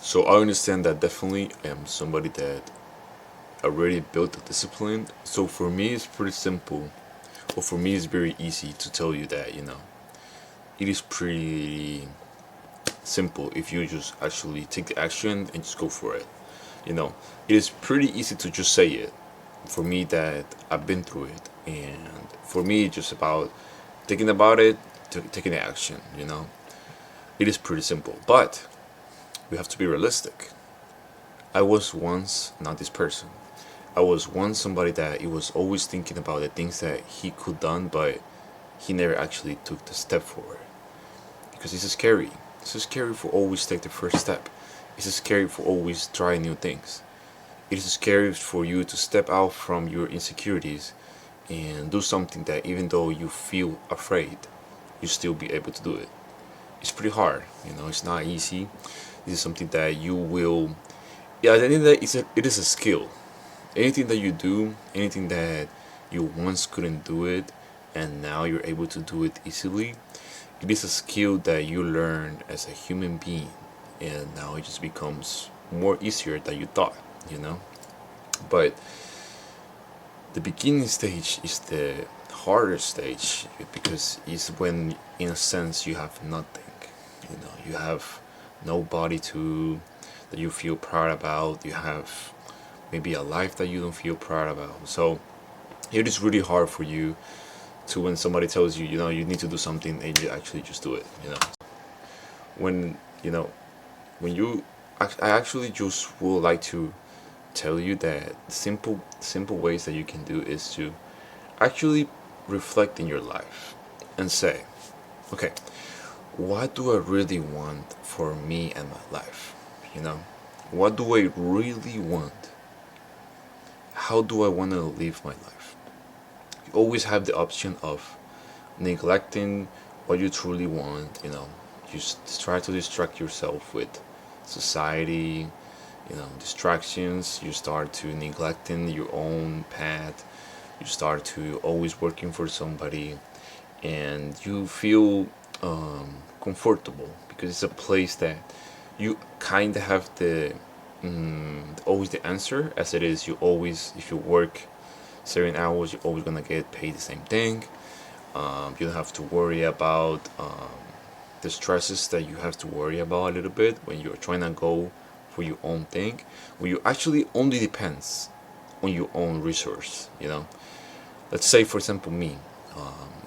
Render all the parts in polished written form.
So I understand that definitely I am somebody that already built a discipline. So for me, it's pretty simple. Or for me, it's very easy to tell you that, it is pretty simple if you just actually take the action and just go for it. You know, it is pretty easy to just say it. For me, that I've been through it, and for me, it's just about thinking about it, taking the action. It is pretty simple, but we have to be realistic. I was once not this person. I was once somebody that he was always thinking about the things that he could done, but he never actually took the step forward because it's scary. It's scary for always take the first step. It's scary for always try new things. It is scary for you to step out from your insecurities and do something that even though you feel afraid, you still be able to do it. It's pretty hard, it's not easy. This is something that you will, yeah, at the end of the day, it is a skill. Anything that you do, anything that you once couldn't do it, and now you're able to do it easily, it is a skill that you learn as a human being, and now it just becomes more easier than you thought, you know. But the beginning stage is the harder stage because it's when, in a sense, you have nothing. You have nobody to that you feel proud about. You have maybe a life that you don't feel proud about. So it is really hard for you to when somebody tells you, you need to do something and you actually just do it. When you know when you I actually just would like to tell you that simple ways that you can do is to actually reflect in your life and say, okay, what do I really want for me and my life? What do I really want? How do I want to live my life? You always have the option of neglecting what you truly want. Just try to distract yourself with society, distractions. You start to neglecting your own path. You start to always working for somebody, and you feel comfortable because it's a place that you kind of have always the answer. As it is, you always, if you work 7 hours, you're always gonna get paid the same thing. You don't have to worry about the stresses that you have to worry about a little bit when you're trying to go for your own thing, when you actually only depends on your own resource. Let's say, for example, me.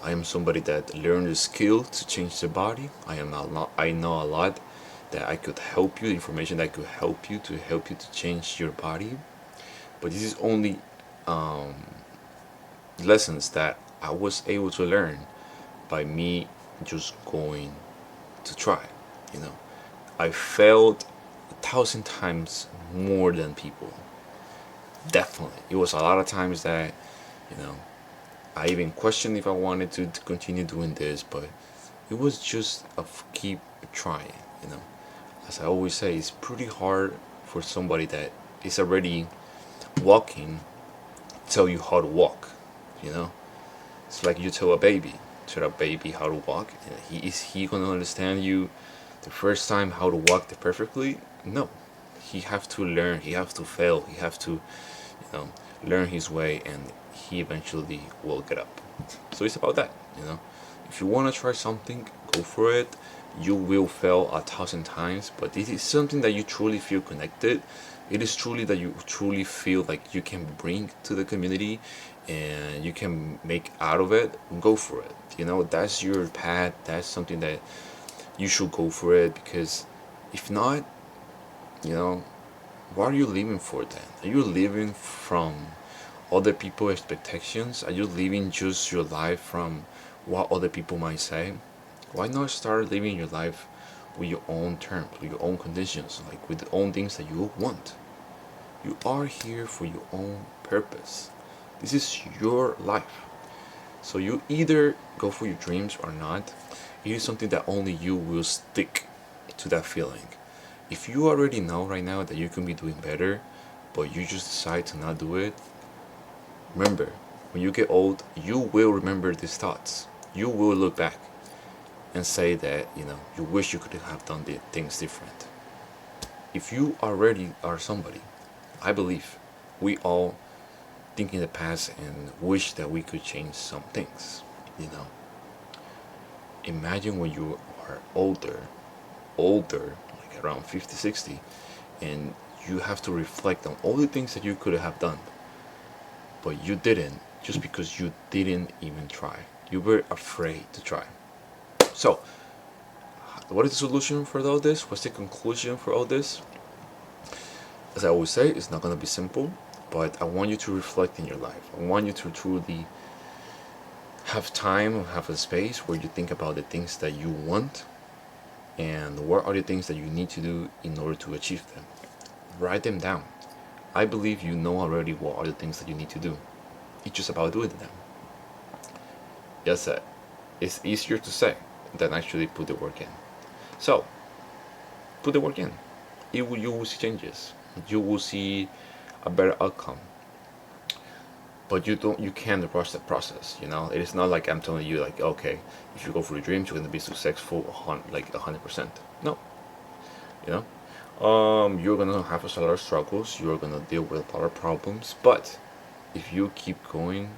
I am somebody that learned the skill to change the body. I know a lot that I could help you, information that could help you to change your body. But this is only lessons that I was able to learn by me just going to try. You know, I failed 1,000 times more than people. Definitely, it was a lot of times that you know I even questioned if I wanted to continue doing this, but it was just a keep trying. As I always say, it's pretty hard for somebody that is already walking tell you how to walk. You know, it's like you tell a baby how to walk, and he gonna understand you the first time how to walk perfectly? No, he have to learn. He have to fail. He have to, learn his way, and he eventually will get up. So it's about that. If you wanna try something, go for it. You will fail 1,000 times, but this is something that you truly feel connected. It is truly that you truly feel like you can bring to the community and you can make out of it. Go for it. That's your path. That's something that you should go for it, because if not, you know what are you living for then? Are you living from other people's expectations? Are you living just your life from what other people might say? Why not start living your life with your own terms, with your own conditions, like with the own things that you want? You are here for your own purpose. This is your life. So you either go for your dreams or not. It is something that only you will stick to that feeling. If you already know right now that you can be doing better, but you just decide to not do it, remember, when you get old, you will remember these thoughts. You will look back and say that, you wish you could have done the things different. if you already are somebody, I believe we all think in the past and wish that we could change some things, you know. Imagine when you are older, like around 50, 60, and you have to reflect on all the things that you could have done, but you didn't just because you didn't even try. You were afraid to try. So, what is the solution for all this? What's the conclusion for all this? As I always say, it's not going to be simple, but I want you to reflect in your life. I want you to truly have time, have a space where you think about the things that you want and what are the things that you need to do in order to achieve them. Write them down. I believe you know already what are the things that you need to do. It's just about doing them. Yes, it's easier to say than actually put the work in. So, put the work in. You will see changes. You will see a better outcome. But you can't rush the process. You know, it is not like I'm telling you like, okay, if you go for your dreams, you're gonna be successful, like 100%. No, you know, you're gonna have a lot of struggles. You're gonna deal with a lot of problems. But if you keep going,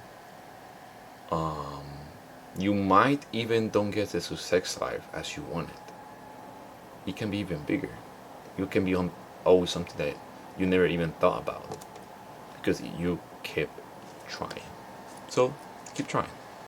you might even don't get the success life as you want it. It can be even bigger. You can be on always something that you never even thought about because you kept trying. So keep trying.